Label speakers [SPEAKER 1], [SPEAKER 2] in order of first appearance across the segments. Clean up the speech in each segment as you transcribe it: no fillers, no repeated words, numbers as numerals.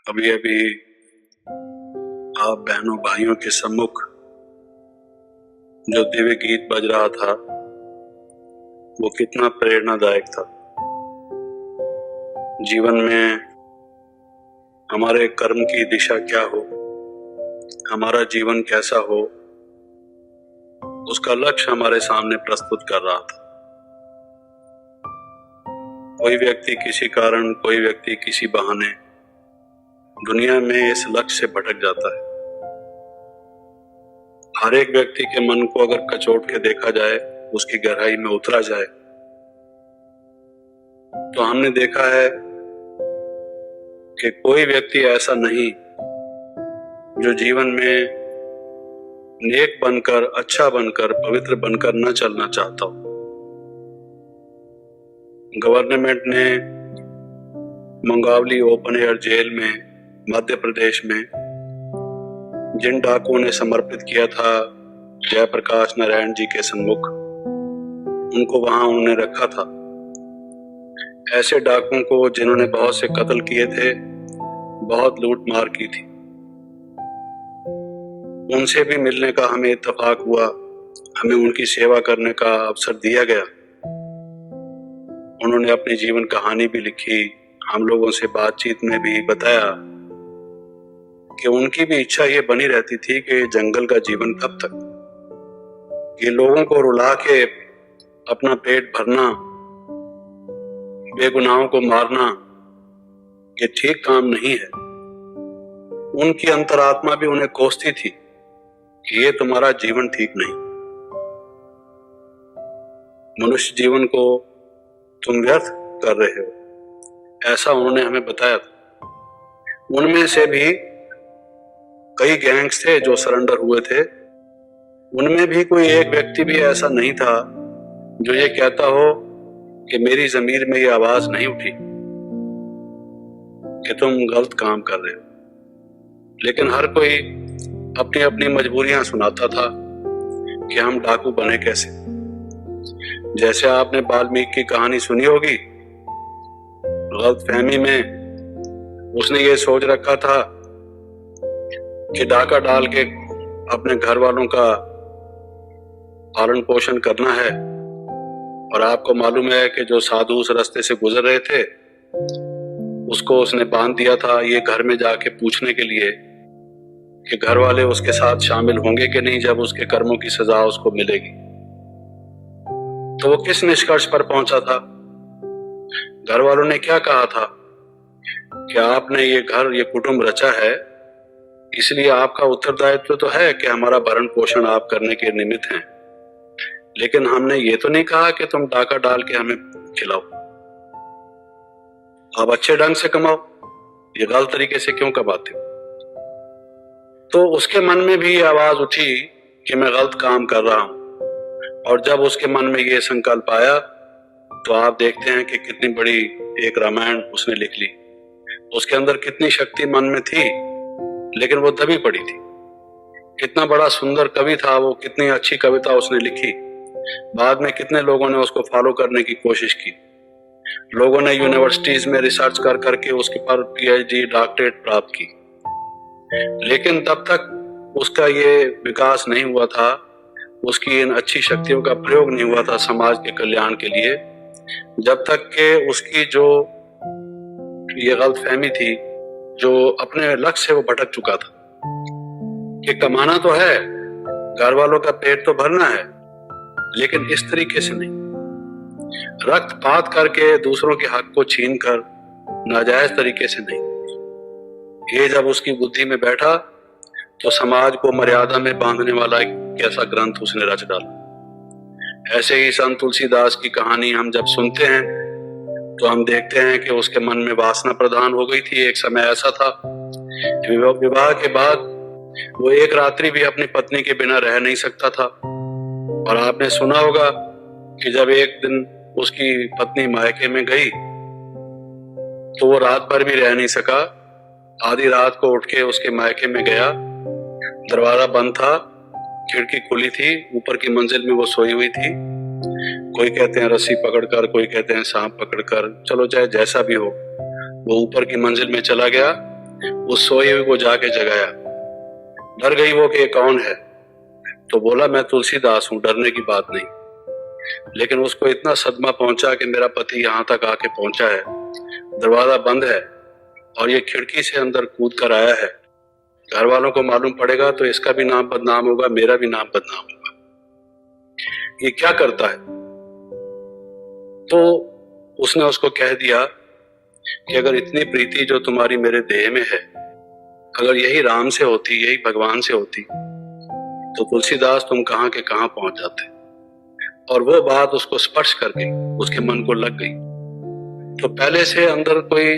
[SPEAKER 1] अभी अभी आप बहनों भाइयों के सम्मुख जो दिव्य गीत बज रहा था वो कितना प्रेरणादायक था। जीवन में हमारे कर्म की दिशा क्या हो, हमारा जीवन कैसा हो, उसका लक्ष्य हमारे सामने प्रस्तुत कर रहा था। कोई व्यक्ति किसी कारण, कोई व्यक्ति किसी बहाने दुनिया में इस लक्ष्य से भटक जाता है। हर एक व्यक्ति के मन को अगर कचोट के देखा जाए, उसकी गहराई में उतरा जाए, तो हमने देखा है कि कोई व्यक्ति ऐसा नहीं जो जीवन में नेक बनकर, अच्छा बनकर, पवित्र बनकर न चलना चाहता हो। गवर्नमेंट ने मंगावली ओपन एयर जेल में मध्य प्रदेश में जिन डाकुओं ने समर्पित किया था जयप्रकाश नारायण जी के सन्मुख, उनको वहां उन्होंने रखा था। ऐसे डाकुओं को जिन्होंने बहुत से कत्ल किए थे, बहुत लूट मार की थी, उनसे भी मिलने का हमें इत्तेफाक हुआ, हमें उनकी सेवा करने का अवसर दिया गया। उन्होंने अपनी जीवन कहानी भी लिखी। हम लोगों से बातचीत में भी बताया कि उनकी भी इच्छा ये बनी रहती थी कि जंगल का जीवन कब तक, ये लोगों को रुला के अपना पेट भरना, बेगुनाहों को मारना, ये ठीक काम नहीं है। उनकी अंतरात्मा भी उन्हें कोसती थी कि ये तुम्हारा जीवन ठीक नहीं, मनुष्य जीवन को तुम व्यर्थ कर रहे हो, ऐसा उन्होंने हमें बताया था। उनमें से भी कई गैंग्स थे जो सरेंडर हुए थे, उनमें भी कोई एक व्यक्ति भी ऐसा नहीं था जो ये कहता हो कि मेरी ज़मीर में ये आवाज नहीं उठी कि तुम गलत काम कर रहे हो। लेकिन हर कोई अपनी अपनी मजबूरियां सुनाता था कि हम डाकू बने कैसे। जैसे आपने वाल्मीकि की कहानी सुनी होगी, गलतफहमी में उसने ये सोच रखा था कि डाका डाल के अपने घर वालों का पालन पोषण करना है। और आपको मालूम है कि जो साधु उस रास्ते से गुजर रहे थे, उसको उसने बांध दिया था ये घर में जाके पूछने के लिए कि घर वाले उसके साथ शामिल होंगे कि नहीं जब उसके कर्मों की सजा उसको मिलेगी। तो वो किस निष्कर्ष पर पहुंचा था? घर वालों ने क्या कहा था कि आपने ये घर, ये कुटुंब रचा है, इसलिए आपका उत्तरदायित्व तो है कि हमारा भरण पोषण आप करने के निमित्त हैं, लेकिन हमने ये तो नहीं कहा कि तुम डाका डाल के हमें खिलाओ, आप अच्छे ढंग से कमाओ, ये गलत तरीके से क्यों कमाते हो? तो उसके मन में भी ये आवाज उठी कि मैं गलत काम कर रहा हूं। और जब उसके मन में ये संकल्प आया तो आप देखते हैं कि कितनी बड़ी एक रामायण उसने लिख ली। उसके अंदर कितनी शक्ति मन में थी, लेकिन वो दबी पड़ी थी। कितना बड़ा सुंदर कवि था वो, कितनी अच्छी कविता उसने लिखी। बाद में कितने लोगों ने उसको फॉलो करने की कोशिश की। लोगों ने यूनिवर्सिटीज में रिसर्च कर करके उसके पर पीएचडी, डॉक्टरेट प्राप्त की, लेकिन तब तक उसका ये विकास नहीं हुआ था, उसकी इन अच्छी शक्तियों का प्रयोग नहीं हुआ था समाज के कल्याण के लिए, जब तक कि उसकी जो ये गलतफहमी थी, जो अपने लक्ष्य से वो भटक चुका था कि कमाना तो है, घर वालों का पेट तो भरना है, लेकिन इस तरीके से नहीं, रक्तपात करके दूसरों के हक को छीन कर नाजायज तरीके से नहीं। ये जब उसकी बुद्धि में बैठा तो समाज को मर्यादा में बांधने वाला एक कैसा ग्रंथ उसने रच डाला। ऐसे ही संत तुलसीदास की कहानी हम जब सुनते हैं तो हम देखते हैं कि उसके मन में वासना प्रधान हो गई थी। एक समय ऐसा था, विवाह के बाद वो एक रात्रि भी अपनी पत्नी के बिना रह नहीं सकता था। और आपने सुना होगा कि जब एक दिन उसकी पत्नी मायके में गई तो वो रात भर भी रह नहीं सका। आधी रात को उठ के उसके मायके में गया, दरवाजा बंद था, खिड़की खुली थी, ऊपर की मंजिल में वो सोई हुई थी। कोई कहते हैं रस्सी पकड़कर, कोई कहते हैं सांप पकड़कर, चलो चाहे जैसा भी हो, वो ऊपर की मंजिल में चला गया उस सोई हुई को जाके जगाया। डर गई वो कि ये कौन है, तो बोला मैं तुलसीदास हूं, डरने की बात नहीं। लेकिन उसको इतना सदमा पहुंचा कि मेरा पति यहां तक आके पहुंचा है, दरवाजा बंद है और ये खिड़की से अंदर कूद कर आया है। घर वालों को मालूम पड़ेगा तो इसका भी नाम बदनाम होगा, मेरा भी नाम बदनाम होगा। ये क्या करता है? तो उसने उसको कह दिया कि अगर इतनी प्रीति जो तुम्हारी मेरे देह में है, अगर यही राम से होती, यही भगवान से होती, तो तुलसीदास तुम कहां के कहां पहुंच जाते। और वो बात उसको स्पर्श कर गई, उसके मन को लग गई। तो पहले से अंदर कोई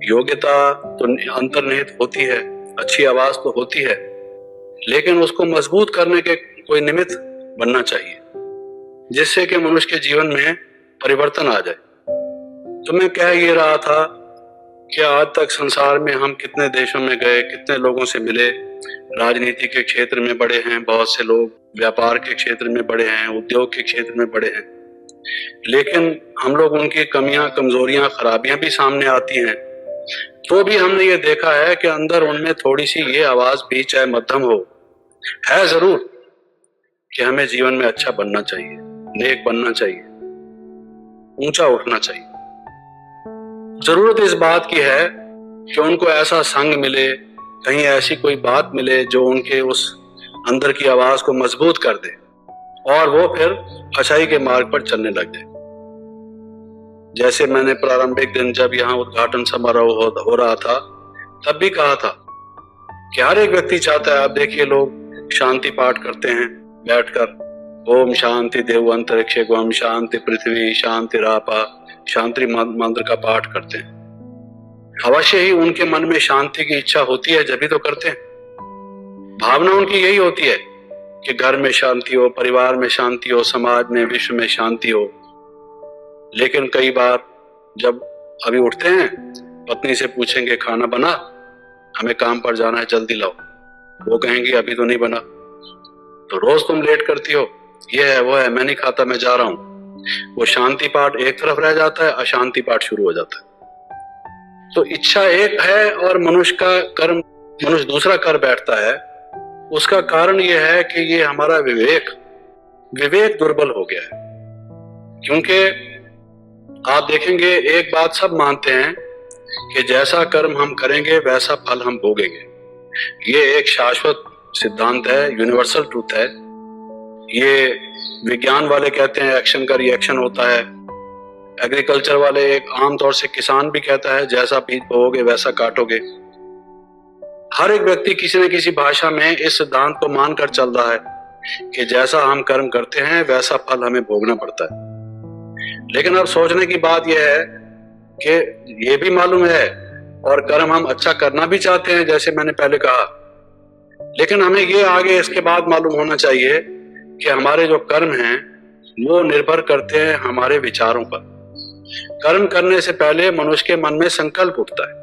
[SPEAKER 1] योग्यता तो अंतर्निहित होती है, अच्छी आवाज तो होती है, लेकिन उसको मजबूत करने के कोई निमित्त बनना चाहिए, जिससे कि मनुष्य के जीवन में परिवर्तन आ जाए। तो मैं कह ये रहा था कि आज तक संसार में हम कितने देशों में गए, कितने लोगों से मिले, राजनीति के क्षेत्र में बड़े हैं बहुत से लोग, व्यापार के क्षेत्र में बड़े हैं, उद्योग के क्षेत्र में बड़े हैं, लेकिन हम लोग उनकी कमियां, कमजोरियां, खराबियां भी सामने आती हैं, तो भी हमने ये देखा है कि अंदर उनमें थोड़ी सी ये आवाज भी, चाहे मध्यम हो, है जरूर कि हमें जीवन में अच्छा बनना चाहिए, नेक बनना चाहिए, ऊंचा उठना चाहिए। जरूरत इस बात की है कि उनको ऐसा संग मिले, कहीं ऐसी कोई बात मिले जो उनके उस अंदर की आवाज को मजबूत कर दे और वो फिर अच्छाई के मार्ग पर चलने लग जाए। जैसे मैंने प्रारंभिक दिन जब यहाँ उद्घाटन समारोह हो रहा था, तब भी कहा था कि हर एक व्यक्ति चाहता है, आप देखिए लोग शांति पाठ करते हैं बैठकर, ओम शांति देव अंतरिक्षे गोम शांति पृथ्वी शांति रापा, शांति मंत्र का पाठ करते हैं। अवश्य ही उनके मन में शांति की इच्छा होती है, जब भी तो करते हैं। भावना उनकी यही होती है कि घर में शांति हो, परिवार में शांति हो, समाज में, विश्व में शांति हो। लेकिन कई बार जब अभी उठते हैं, पत्नी से पूछेंगे खाना बना, हमें काम पर जाना है, जल्दी लाओ, वो कहेंगी अभी तो नहीं बना। तो रोज तुम लेट करती हो, ये है वो है, मैं नहीं खाता, मैं जा रहा हूं। वो शांति पाठ एक तरफ रह जाता है, अशांति पाठ शुरू हो जाता है। तो इच्छा एक है और मनुष्य का कर्म मनुष्य दूसरा कर बैठता है। उसका कारण यह है कि ये हमारा विवेक दुर्बल हो गया है। क्योंकि आप देखेंगे, एक बात सब मानते हैं कि जैसा कर्म हम करेंगे वैसा फल हम भोगेंगे। ये एक शाश्वत सिद्धांत है, यूनिवर्सल ट्रूथ है। ये विज्ञान वाले कहते हैं एक्शन का रिएक्शन होता है। एग्रीकल्चर वाले, एक आमतौर से किसान भी कहता है जैसा बीज बोओगे वैसा काटोगे। हर एक व्यक्ति किसी न किसी भाषा में इस सिद्धांत को मानकर चल रहा है कि जैसा हम कर्म करते हैं वैसा फल हमें भोगना पड़ता है। लेकिन अब सोचने की बात यह है कि ये भी मालूम है और कर्म हम अच्छा करना भी चाहते हैं, जैसे मैंने पहले कहा, लेकिन हमें ये आगे इसके बाद मालूम होना चाहिए कि हमारे जो कर्म हैं वो निर्भर करते हैं हमारे विचारों पर। कर्म करने से पहले मनुष्य के मन में संकल्प उठता है,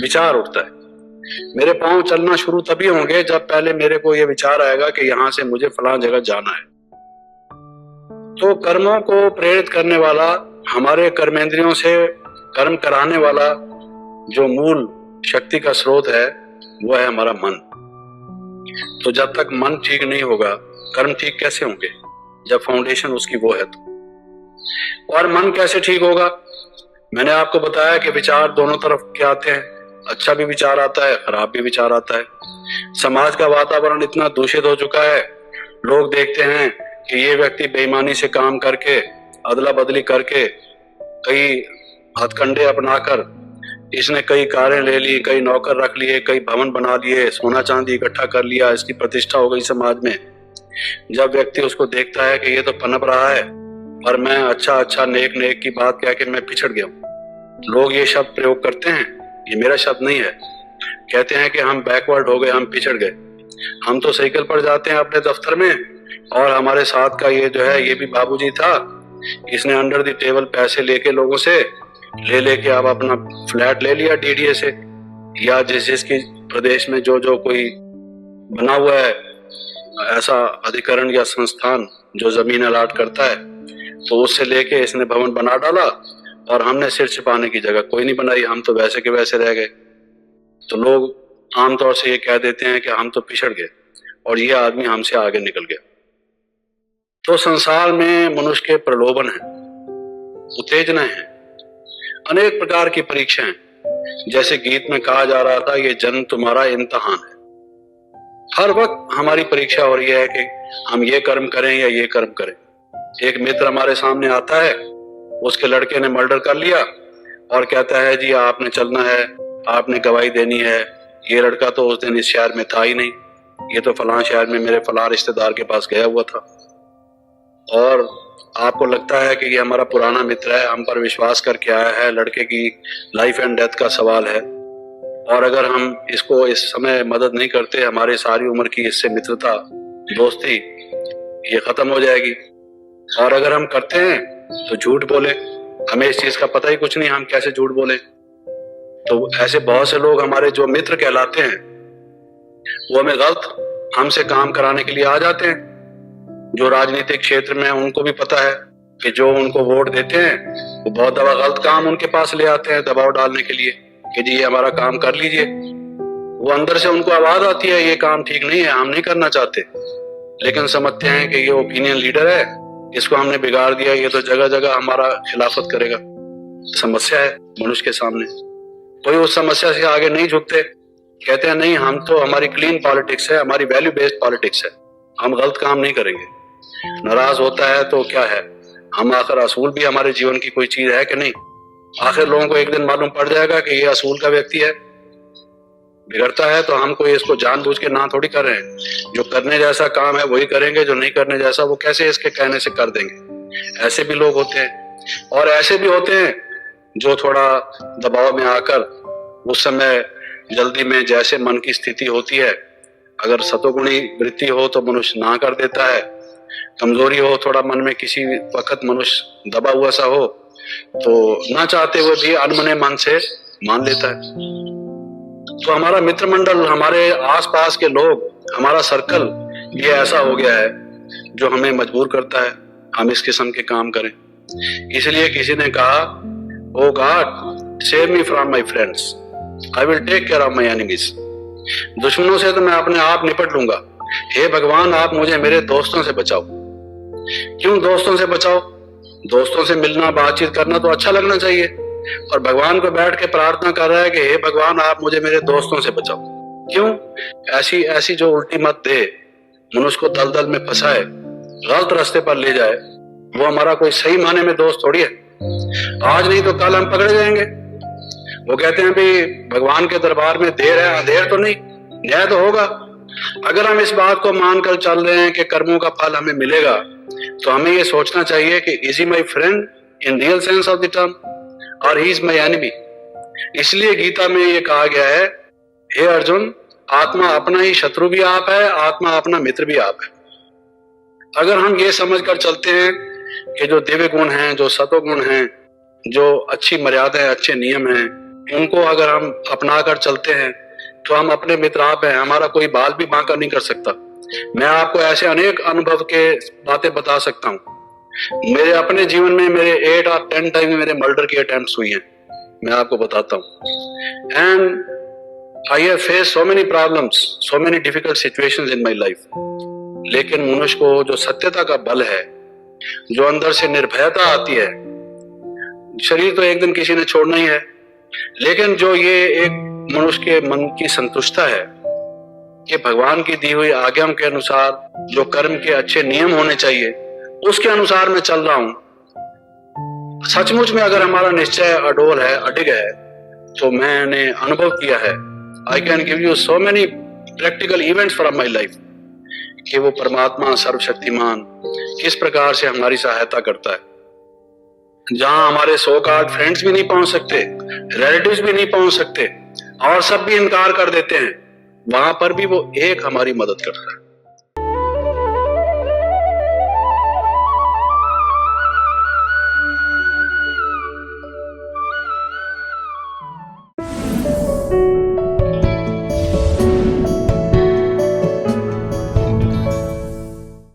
[SPEAKER 1] विचार उठता है। मेरे पांव चलना शुरू तभी होंगे जब पहले मेरे को ये विचार आएगा कि यहां से मुझे फलां जगह जाना है। तो कर्मों को प्रेरित करने वाला, हमारे कर्मेंद्रियों से कर्म कराने वाला जो मूल शक्ति का स्रोत है वो है हमारा मन। तो जब तक मन ठीक नहीं होगा, कर्म ठीक कैसे होंगे? जब फाउंडेशन उसकी वो है तो। और मन कैसे ठीक होगा? मैंने आपको बताया कि विचार दोनों तरफ के आते हैं, अच्छा भी विचार आता है, खराब भी विचार आता है। समाज का वातावरण इतना दूषित हो चुका है, लोग देखते हैं कि ये व्यक्ति बेईमानी से काम करके, अदला बदली करके, कई हथकंडे अपनाकर इसने कई कारें ले ली, कई नौकर रख लिए, कई भवन बना लिए, सोना चांदी इकट्ठा कर लिया, इसकी प्रतिष्ठा हो गई समाज में। जब व्यक्ति उसको देखता है कि ये तो पनप रहा है और मैं अच्छा नेक की बात कह के मैं पिछड़ गया हूं, लोग ये शब्द प्रयोग करते हैं, ये मेरा शब्द नहीं है, कहते हैं कि हम बैकवर्ड हो गए, हम पिछड़ गए। हम तो साइकिल पर जाते हैं अपने दफ्तर में और हमारे साथ का ये जो है, ये भी बाबूजी था, इसने अंडर द टेबल पैसे लेके लोगों से लेके अब अपना फ्लैट ले लिया डीडीए से, या जिसकी प्रदेश में जो कोई बना हुआ है ऐसा अधिकरण या संस्थान जो जमीन अलाट करता है, तो उससे लेके इसने भवन बना डाला और हमने सिर छिपाने की जगह कोई नहीं बनाई, हम तो वैसे के वैसे रह गए। तो लोग आमतौर से ये कह देते हैं कि हम तो पिछड़ गए और ये आदमी हमसे आगे निकल गया। तो संसार में मनुष्य के प्रलोभन हैं, उत्तेजना है, अनेक प्रकार की परीक्षाएं। जैसे गीत में कहा जा रहा था, ये जन्म तुम्हारा इम्तिहान है। हर वक्त हमारी परीक्षा हो रही है कि हम ये कर्म करें या ये कर्म करें। एक मित्र हमारे सामने आता है, उसके लड़के ने मर्डर कर लिया और कहता है जी आपने चलना है, आपने गवाही देनी है। ये लड़का तो उस दिन इस शहर में था ही नहीं, ये तो फलां शहर में मेरे फलां रिश्तेदार के पास गया हुआ था। और आपको लगता है कि ये हमारा पुराना मित्र है, हम पर विश्वास करके आया है, लड़के की लाइफ एंड डेथ का सवाल है, और अगर हम इसको इस समय मदद नहीं करते, हमारी सारी उम्र की इससे मित्रता, दोस्ती ये खत्म हो जाएगी। और अगर हम करते हैं तो झूठ बोले, हमें इस चीज का पता ही कुछ नहीं, हम कैसे झूठ बोले। तो ऐसे बहुत से लोग हमारे जो मित्र कहलाते हैं वो हमें गलत हमसे काम कराने के लिए आ जाते हैं। जो राजनीतिक क्षेत्र में उनको भी पता है कि जो उनको वोट देते हैं वो बहुत दफा गलत काम उनके पास ले आते हैं दबाव डालने के लिए कि जी ये हमारा काम कर लीजिए। वो अंदर से उनको आवाज आती है ये काम ठीक नहीं है, हम नहीं करना चाहते, लेकिन समझते हैं कि ये ओपिनियन लीडर है, इसको हमने बिगाड़ दिया, ये तो जगह जगह हमारा खिलाफत करेगा। समस्या है मनुष्य के सामने, कोई उस समस्या से आगे नहीं झुकते। कहते हैं नहीं, हम तो, हमारी क्लीन पॉलिटिक्स है, हमारी वैल्यू बेस्ड पॉलिटिक्स है, हम गलत काम नहीं करेंगे। नाराज होता है तो क्या है, हम आखिर असूल भी हमारे जीवन की कोई चीज है कि नहीं? आखिर लोगों को एक दिन मालूम पड़ जाएगा कि ये असूल का व्यक्ति है। बिगड़ता है तो हम कोई इसको जानबूझ के ना थोड़ी कर रहे हैं। जो करने जैसा काम है वही करेंगे, जो नहीं करने जैसा वो कैसे इसके कहने से कर देंगे। ऐसे भी लोग होते हैं, और ऐसे भी होते हैं जो थोड़ा दबाव में आकर उस समय जल्दी में, जैसे मन की स्थिति होती है, अगर सतोगुणी वृत्ति हो तो मनुष्य ना कर देता है, कमजोरी हो थोड़ा मन में, किसी वक्त मनुष्य दबा हुआ सा हो तो ना चाहते हुए भी अनमने मन से मान लेता है। तो हमारा मित्र मंडल, हमारे आसपास के लोग, हमारा सर्कल ये ऐसा हो गया है जो हमें मजबूर करता है हम इस किस्म के काम करें। इसलिए किसी ने कहा, O God save me from my friends, I will take care of my enemies. दुश्मनों से तो मैं अपने आप निपट लूंगा, हे भगवान आप मुझे मेरे दोस्तों से बचाओ। क्यों दोस्तों से बचाओ? दोस्तों से मिलना, बातचीत करना तो अच्छा लगना चाहिए, और भगवान को बैठ के प्रार्थना कर रहा है कि हे भगवान आप मुझे मेरे दोस्तों से बचाओ। क्यों? ऐसी जो उल्टी मत दे, मनुष्य को दलदल में फंसाए, गलत रास्ते पर ले जाए, वो हमारा कोई सही माने में दोस्त थोड़ी है। आज नहीं तो कल हम पकड़े जाएंगे। वो कहते हैं भी भगवान के दरबार में देर है, अंधेर तो नहीं, न्याय तो होगा। अगर हम इस बात को मानकर चल रहे हैं कि कर्मों का फल हमें मिलेगा, तो हमें ये सोचना चाहिए कि is he my friend in real sense of the term और ही इज माई एनिमी। इसलिए गीता में ये कहा गया है, हे अर्जुन आत्मा अपना ही शत्रु भी आप है, आत्मा अपना मित्र भी आप है। अगर हम ये समझकर चलते हैं कि जो दिव्य गुण हैं, जो सतोगुण हैं, जो अच्छी मर्यादा है, अच्छे नियम हैं, उनको अगर हम अपना कर चलते हैं तो हम अपने मित्र आप हैं, हमारा कोई बाल भी बांका नहीं कर सकता। मैं आपको ऐसे अनेक अनुभव के बातें बता सकता हूँ। मेरे अपने जीवन में मेरे 8 और 10 टाइम मेरे मर्डर की अटेम्प्ट्स हुई हैं, मैं आपको बताता हूँ। And I have faced so many problems, so many difficult situations in my life. लेकिन मनुष्य को जो सत्यता का बल है, जो अंदर से निर्भयता आती है, शरीर तो एक दिन किसी ने छोड़ना ही है, लेकिन जो ये एक मनुष्य के मन की संतुष्टता है कि भगवान की दी हुई आज्ञाओं के अनुसार जो कर्म के अच्छे नियम होने चाहिए उसके अनुसार मैं चल रहा हूं। सचमुच में अगर हमारा निश्चय अडोल है, अडिग है, तो मैंने अनुभव किया है, I can give you so many practical events from my life, कि वो परमात्मा सर्वशक्तिमान किस प्रकार से हमारी सहायता करता है। जहां हमारे सो कॉल्ड फ्रेंड्स भी नहीं पहुंच सकते, रिलेटिव्स भी नहीं पहुंच सकते, और सब भी इनकार कर देते हैं, वहां पर भी वो एक हमारी मदद करता है।